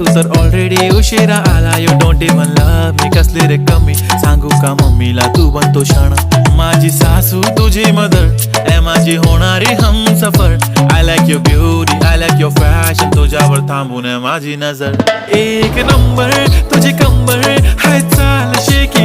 तू तर ऑलरेडी उशिरा आला. You don't even love me, कसली रे कमी सांगू का मम्मीला तू बनतो क्षण. माझी सासू तुझी मदर ए माझी होणारी Humsafar. I like your beauty, I like your fashion, तुझ्यावर थांबून माझी नजर. एक नंबर तुझी कंबर हाय चाल शेकी